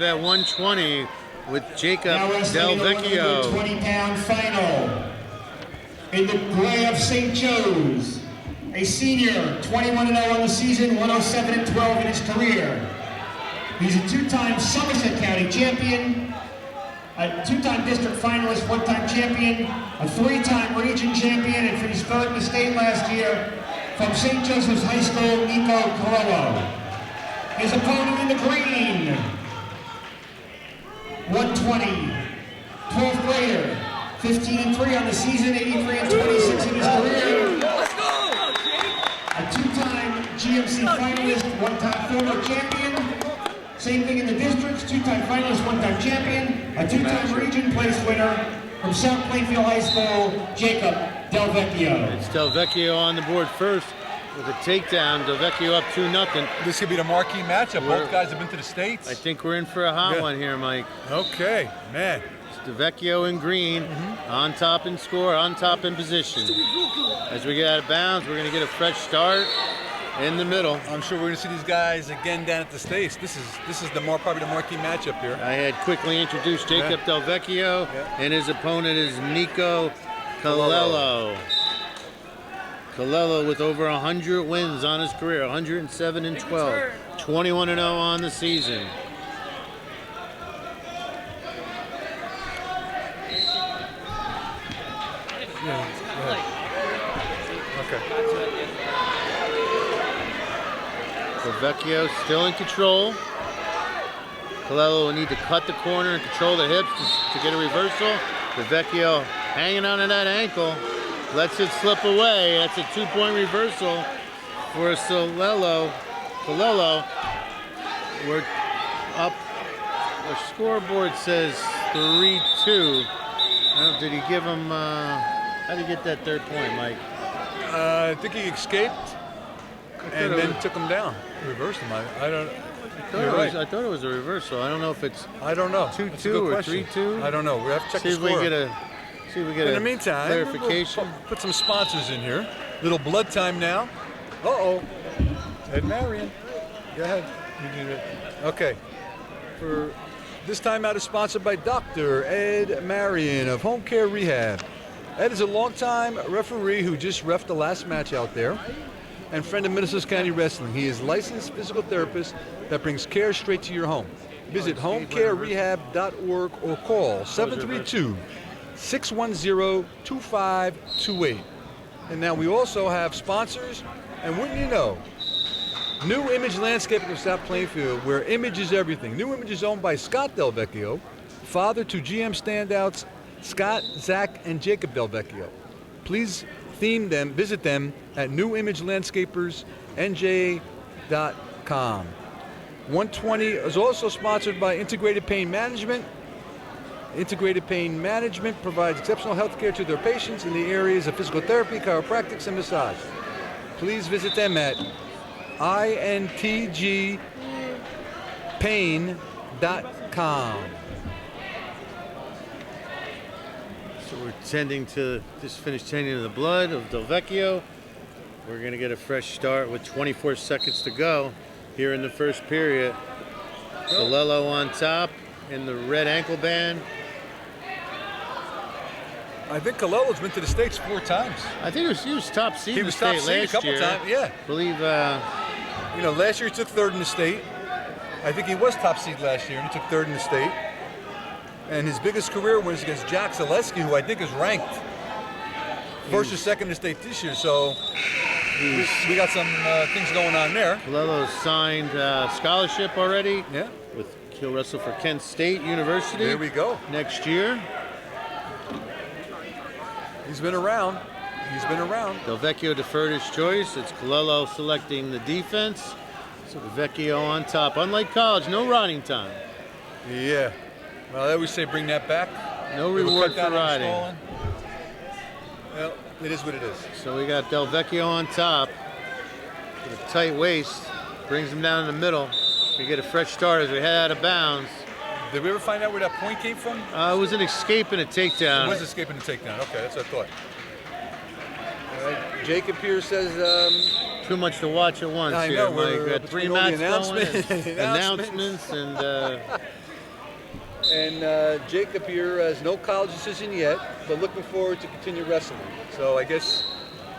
live at 120 with Jacob Now wrestling in the DelVecchio. 120-pound final. In the gray of St. Joe's, a senior, 21-0 on the season, 107-12 in his career. He's a two-time Somerset County champion, a two-time district finalist, one-time champion, a three-time region champion, and finished third in the state last year from St. Joseph's High School, Nico Calello. His opponent in the green, 120, 12th grader, 15-3 on the season, 83-26 in his career. Let's go! A two-time GMC finalist, one-time former champion. Same thing in the districts, two-time finalist, one-time champion. A two-time region place winner from South Plainfield High School, Jacob DelVecchio. It's DelVecchio on the board first with a takedown. DelVecchio up 2-0. This could be the marquee matchup. Both guys have been to the States. I think we're in for a hot one here, Mike. Okay, man. DelVecchio in green, on top in score, on top in position. As we get out of bounds, we're going to get a fresh start in the middle. I'm sure we're going to see these guys again down at the States. This is probably the marquee matchup here. I had quickly introduced Jacob DelVecchio, and his opponent is Nico Calello. Calello with over 100 wins on his career, 107-12, 21-0 on the season. Okay. DelVecchio still in control. Calello will need to cut the corner and control the hips to get a reversal. DelVecchio hanging on to that ankle, lets it slip away. That's a 2-point reversal for Calello. We're up. The scoreboard says 3-2. Did he give him? How did he get that third point, Mike? I think he escaped and then took him down. Reversed him. I don't. I thought it was a reversal. I don't know if it's. I don't know. 2-2 or 3-2. I don't know. We have to check See the if we score. See if we get in a the meantime, clarification. We'll put some sponsors in here. Little blood time now. Uh-oh. Ed Marion. Go ahead. You did it. Okay. For this time out is sponsored by Dr. Ed Marion of Home Care Rehab. Ed is a longtime referee who just reffed the last match out there and friend of Minnesota County Wrestling. He is a licensed physical therapist that brings care straight to your home. Visit homecarerehab.org or call 732-610-2528. And now we also have sponsors, and wouldn't you know, New Image Landscaping of South Plainfield, where image is everything. New Image is owned by Scott DelVecchio, father to GM standouts Scott, Zach, and Jacob DelVecchio. Please visit them at newimagelandscapersnj.com. 120 is also sponsored by Integrated Pain Management. Integrated Pain Management provides exceptional health care to their patients in the areas of physical therapy, chiropractics, and massage. Please visit them at intgpain.com. So we're just finished tending to the blood of DelVecchio. We're going to get a fresh start with 24 seconds to go here in the first period. Calello on top in the red ankle band. I think Calello's been to the States 4 times. I think he was top seed in the top state seed a last couple year. times, yeah. I believe. Last year he took 3rd in the state. I think he was top seed last year and he took 3rd in the state. And his biggest career wins against Jack Zaleski, who I think is ranked 1st or 2nd in the state this year. So we got some things going on there. Calello signed scholarship already. Yeah. He'll wrestle for Kent State University. There we go. Next year. He's been around. DelVecchio deferred his choice. It's Calello selecting the defense. So DelVecchio on top. Unlike college, no riding time. Yeah. Well, I always say bring that back. No reward for riding. Well, it is what it is. So we got DelVecchio on top with a tight waist. Brings him down in the middle. We get a fresh start as we head out of bounds. Did we ever find out where that point came from? It was an escape and a takedown. It was escaping the takedown. Okay, that's what I thought. All right. Jacob here says... Too much to watch at once. I here, know. Mike. We got 3 matches announcements announcements and And Jacob here has no college decision yet, but looking forward to continue wrestling. So I guess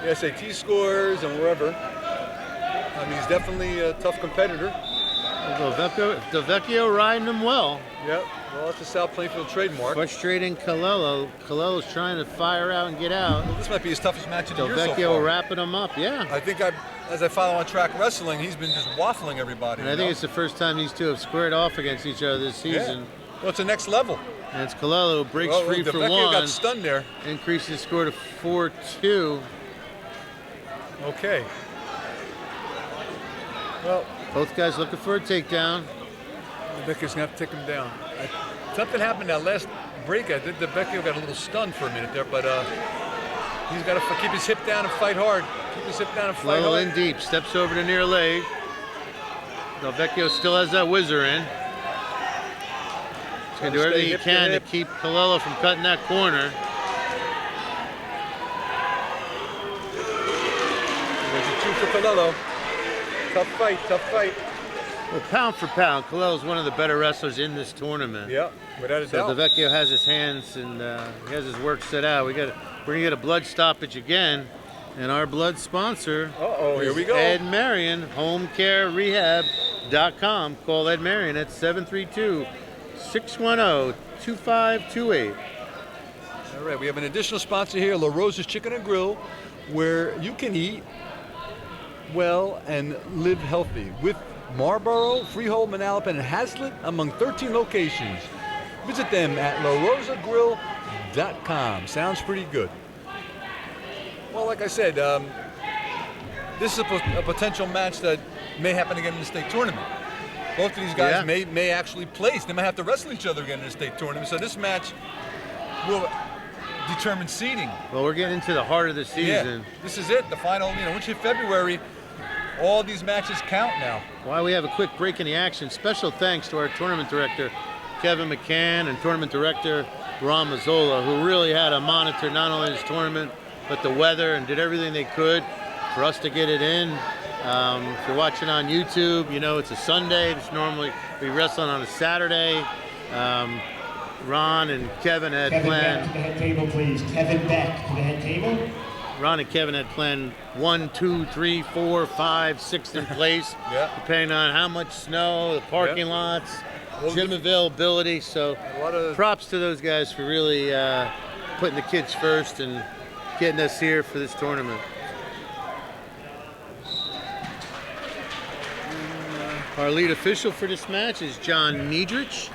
the SAT scores and wherever. I mean, he's definitely a tough competitor. DelVecchio riding him well. Yep. Well, that's a South Plainfield trademark. Frustrating Calello. Calello's trying to fire out and get out. Well, this might be his toughest match of the year so DelVecchio far. wrapping him up, yeah. I think as I follow on track wrestling, he's been just waffling everybody. And I think it's the first time these two have squared off against each other this season. Yeah. Well, it's the next level. And it's Calello who breaks free for DelVecchio one. got stunned there. Increases his score to 4-2. Okay. Well, both guys looking for a takedown. DelVecchio's gonna have to take him down. Something happened that last break. I think DelVecchio got a little stunned for a minute there, but he's got to keep his hip down and fight hard. Keep his hip down and fight hard. In deep, steps over the near leg. DelVecchio still has that whizzer in. He's going to do everything he can to keep Calello from cutting that corner. There's a 2 for Calello. Tough fight, tough fight. Well, pound for pound, Calello is one of the better wrestlers in this tournament. Yeah, without a doubt. So DelVecchio has his hands and he has his work set out. We're gonna get a blood stoppage again, and our blood sponsor is here we go. Ed Marion, HomeCareRehab.com. Call Ed Marion at 732-610-2528. All right, we have an additional sponsor here, La Rosa's Chicken and Grill, where you can eat well and live healthy with Marlboro, Freehold, Manalapan, and Hazlitt among 13 locations. Visit them at larosagrill.com. Sounds pretty good. Well, like I said, this is a potential match that may happen again in the state tournament. Both of these guys may actually place. They might have to wrestle each other again in the state tournament. So this match will determine seeding. Well, we're getting into the heart of the season. Yeah, this is it. The final, once you hit February, all these matches count now. While we have a quick break in the action, special thanks to our tournament director, Kevin McCann, and tournament director, Ron Mazzola, who really had to monitor not only this tournament, but the weather, and did everything they could for us to get it in. If you're watching on YouTube, it's a Sunday. It's normally we wrestling on a Saturday. Ron and Kevin had planned. Beck to the head table, please. Kevin Beck to the head table. Ron and Kevin had planned 1, 2, 3, 4, 5, 6 in place, depending on how much snow, the parking lots, gym availability. So props to those guys for really putting the kids first and getting us here for this tournament. Our lead official for this match is John Niedrich,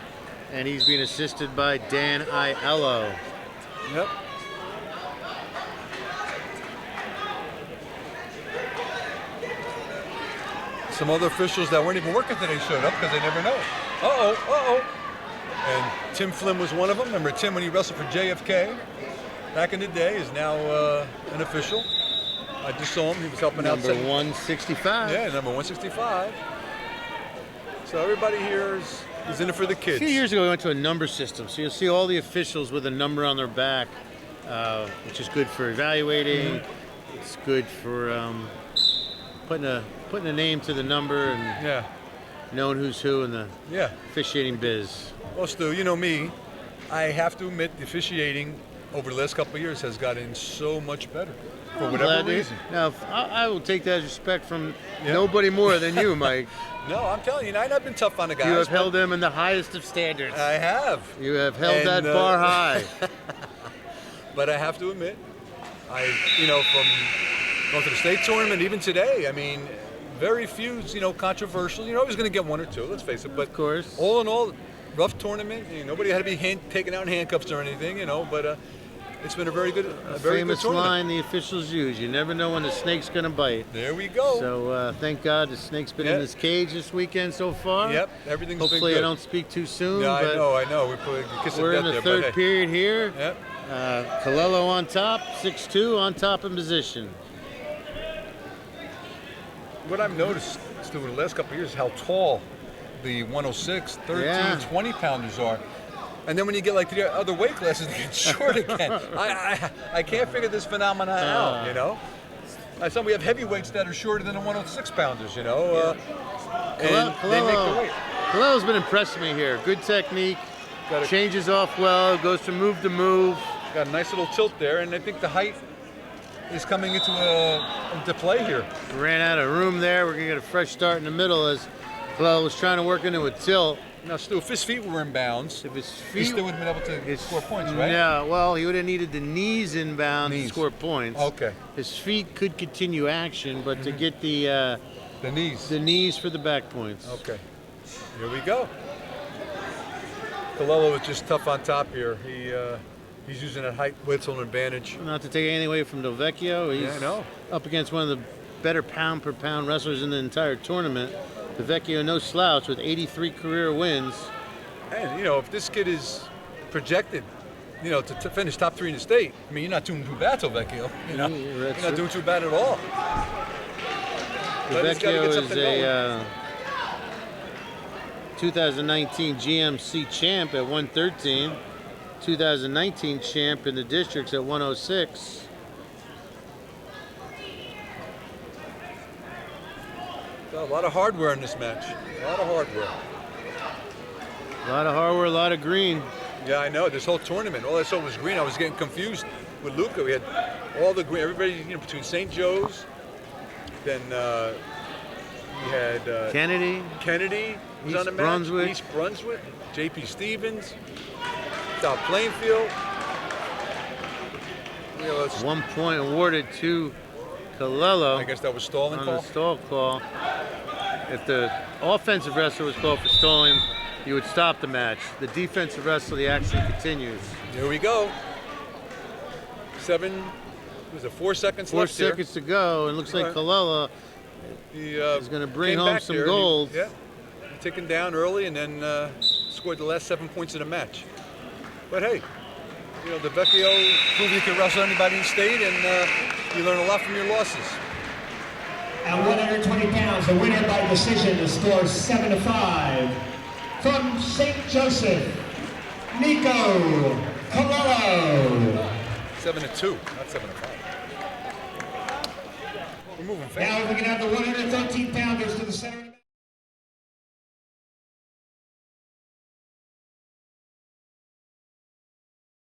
and he's being assisted by Dan Aiello. Yep. Some other officials that weren't even working today showed up because they never know. And Tim Flynn was one of them. Remember Tim when he wrestled for JFK back in the day is now an official. I just saw him. He was helping out. Number 165. Yeah, number 165. So everybody here is in it for the kids. A few years ago, we went to a number system. So you'll see all the officials with a number on their back, which is good for evaluating. It's good for putting a name to the number and knowing who's who in the officiating biz. Well, Stu, you know me. I have to admit the officiating over the last couple of years has gotten so much better for whatever reason. Now, I will take that as respect from nobody more than you, Mike. No, I'm telling you, I've been tough on the guys. You have held them in the highest of standards. I have. You have held that bar high. But I have to admit, from going to the state tournament, even today, very few, controversial. You're always going to get one or two, let's face it. But of course, all in all, rough tournament. Nobody had to be taken out in handcuffs or anything, but it's been a very good, famous good tournament. line the officials use: "You never know when the snake's going to bite." There we go. So thank God the snake's been in this cage this weekend so far. Yep, everything's Hopefully been good. I don't speak too soon. Yeah, but I know. We're in the third period here. Yep. Calello on top, 6'2", on top in position. What I've noticed, Stu, in the last couple of years is how tall the 106, 13, 20 pounders are. And then when you get like to the other weight classes, they get short again. I can't figure this phenomenon out, we have heavyweights that are shorter than the 106 pounders, and they make the weight. Calello's been impressing me here. Good technique, changes off well, goes from move to move. Got a nice little tilt there, and I think the height is coming into play here. Ran out of room there. We're going to get a fresh start in the middle as Calello was trying to work into a tilt. Now, Stu, if his feet were in bounds, If his he feet, still would have been able to score points, right? Yeah, well, he would have needed the knees inbound to score points. Okay. His feet could continue action, but to get the knees for the back points. Okay. Here we go. Calello is just tough on top here. He's using that height width on advantage. Not to take anything away from DelVecchio, he's up against one of the better pound per pound wrestlers in the entire tournament. DelVecchio, no slouch, with 83 career wins. And if this kid is projected, to finish top 3 in the state, I mean, you're not doing too bad, DelVecchio. You're not doing too bad at all. DelVecchio is a 2019 GMC champ at 113. 2019 champ in the districts at 106. A lot of hardware in this match. A lot of hardware. A lot of hardware, a lot of green. Yeah, I know. This whole tournament, all I saw was green. I was getting confused with Luca. We had all the green. Everybody, between St. Joe's, then we had Kennedy was on the match. Brunswick. East Brunswick. J.P. Stevens. South Plainfield. 1 point awarded to Calello. I guess that was stalling on call. the stall call. If the offensive wrestler was called for stalling, you would stop the match. The defensive wrestler, the action continues. Here we go. 4 seconds 4 left seconds to go, and looks like Calello is going to bring home some gold. He ticking down early, and then scored the last 7 points of the match. But hey, DelVecchio proved he can wrestle anybody in the state, and you learn a lot from your losses. At 120 pounds, the winner by decision, the score 7-5. From St. Joseph, Nico Calello. 7-2, not 7-5. We're moving fast. Now we're going to have the 113 pounders to the center.